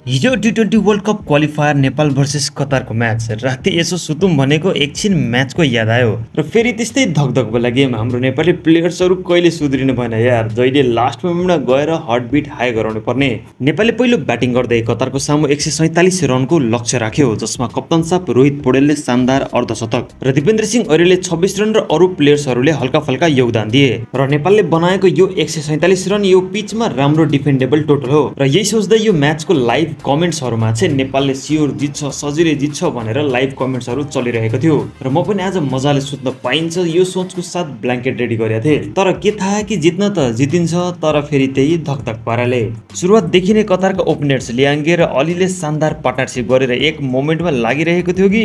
हिजो टी20 world cup qualifier Nepal versus कतारको म्याच राति यसो सुतौँ भनेको एकछिन म्याचको याद आयो र फेरि त्यस्तै धकधक बोला गेम। हाम्रो नेपाली प्लेयर्सहरू कहिले सुध्रिनु भएन यार, जहिले लास्ट मोमेन्टमा गएर हार्टबिट हाई गराउनु पर्ने। नेपालले पहिलो ब्याटिङ गर्दै कतारको सामु 147 रनको लक्ष्य राख्यो, जसमा कप्तान साहब रोहित पौडेलले शानदार अर्धशतक र दिपेन्द्र सिंह ऐरेले 26 रन र अरू प्लेयर्सहरूले हल्का फल्का योगदान दिए र नेपालले बनाएको यो 147 रन यो पिचमा राम्रो डिफेन्डेबल टोटल हो। र यही सोच्दै यो म्याचको लाइभ कमेन्ट्सहरुमा चाहिँ नेपालले स्योर जित्छ, सजिलै जित्छ भनेर लाइभ कमेन्ट्सहरु चलिरहेको थियो र म पनि आज मजाले सुत्न पाइन्छ यो सोचको साथ ब्ल्याङ्केट रेडी गरेको थिएँ। तर के थाहा कि जित्न त जितिन्छ, तर फेरि त्यही धकधक पाराले। सुरुवातदेखि नै कतारका ओपनर्स लियाङ्गे र अलीले शानदार पार्टनरशिप गरेर एक मोमेन्टमा लागिरहेको थियो कि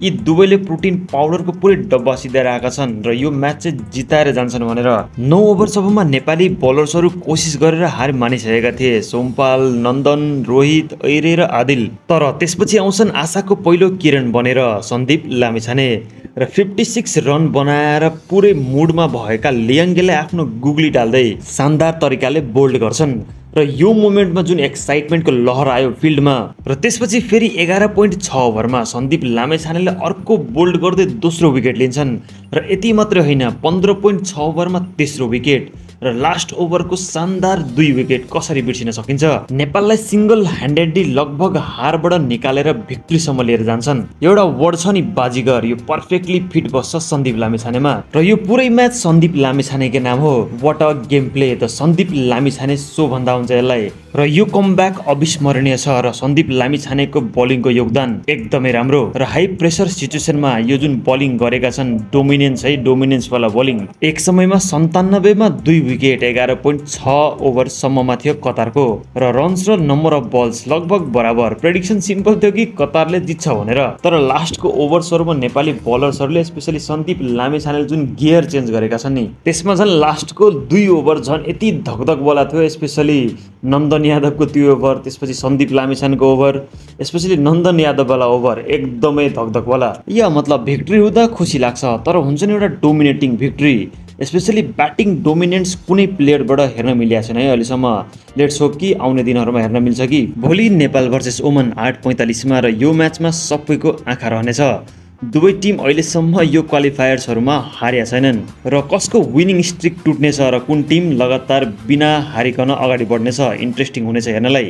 यी दुवैले प्रोटिन पाउडरको पुरै डब्बा सिधाएर आएका छन् र यो म्याच चाहिँ जिताएर जान्छन् भनेर 9 ओभरसम्ममा नेपाली बलर्सहरू कोसिस गरेर हार मानिसकेका थिए, सोमपाल, नन्दन, रोहित, ऐरे र आदिल। तर त्यसपछि आउँछन् आशाको पहिलो किरण बनेर सन्दीप लामिछाने र 56 रन बनाएर पुरै मुडमा भएका लियाङ्गेले आफ्नो गुगली डाल्दै शानदार तरिकाले बोल्ड गर्छन् र यो मोमेन्टमा जुन एक्साइटमेन्टको लहर आयो फिल्डमा र त्यसपछि फेरि 11.6 ओभरमा सन्दीप लामेछानेले अर्को बोल्ड गर्दै दोस्रो विकेट लिन्छन् र यति मात्रै होइन 15.6 ओभरमा तेस्रो विकेट र लास्ट ओभरको शानदार 2 विकेट कसरी बिर्सिन सकिन्छ। नेपाललाई सिंगल ह्यान्डेडली लगभग हारबाट निकालेर भिक्ट्रीसम्म लिएर जान्छन्। एउटा वर्ड छ नि बाजीगर, यो पर्फेक्टली फिट बस्छ सन्दीप लामिछानेमा र यो पुरै म्याच सन्दीप लामिछानेकै नाम हो। व्हाट अ गेम प्ले, त सन्दीप लामिछाने सो भन्दा हुन्छ यसलाई। र यो कमब्याक अविस्मरणीय छ र सन्दीप लामिछानेको बलिङको योगदान एकदमै राम्रो र हाई प्रेसर सिचुएसनमा यो जुन बलिङ गरेका छन् डोमिनेन्स है, डोमिनेन्स वाला बलिङ। एक समयमा 97 मा 2 विकेट 11.6 ओभरसम्ममा थियो कतारको र रन्स र नम्बर अफ बल्स लगभग बराबर। प्रेडिक्सन सिम्पल थियो कि कतारले जित्छ भनेर, तर लास्टको ओभर्सहरुमा नेपाली बलर्सहरूले स्पेशली सन्दीप लामिछानेले जुन गियर चेन्ज गरेका छन् नि, त्यसमा झन् लास्टको 2 ओभर झन् यति धकधक वाला थियो। स्पेशली नन्दन यादवको त्यो ओभर, त्यसपछि सन्दीप लामिछानेको ओभर, स्पेशली नन्दन यादव वाला ओभर एकदमै धकधक वाला। या मतलब भिक्ट्री हुँदा खुसी लाग्छ, तर हुन्छ नि एउटा dominating victory, specially batting dominance कुनै प्लेयरबाट हेर्न मिलेको छैन है अहिलेसम्म। लेट्स होप कि आउने दिनहरूमा हेर्न मिल्छ कि। भोलि नेपाल भर्सेस ओमन 8:45 मा र यो म्याचमा सबैको आँखा रहनेछ। दुवै टिम अहिलेसम्म यो क्वालिफायर्सहरूमा हारेका छैनन् र कसको विनिङ स्ट्रिक टुट्नेछ र कुन टिम लगातार बिना हारिकन अगाडि बढ्नेछ इन्ट्रेस्टिङ हुनेछ हेर्नलाई।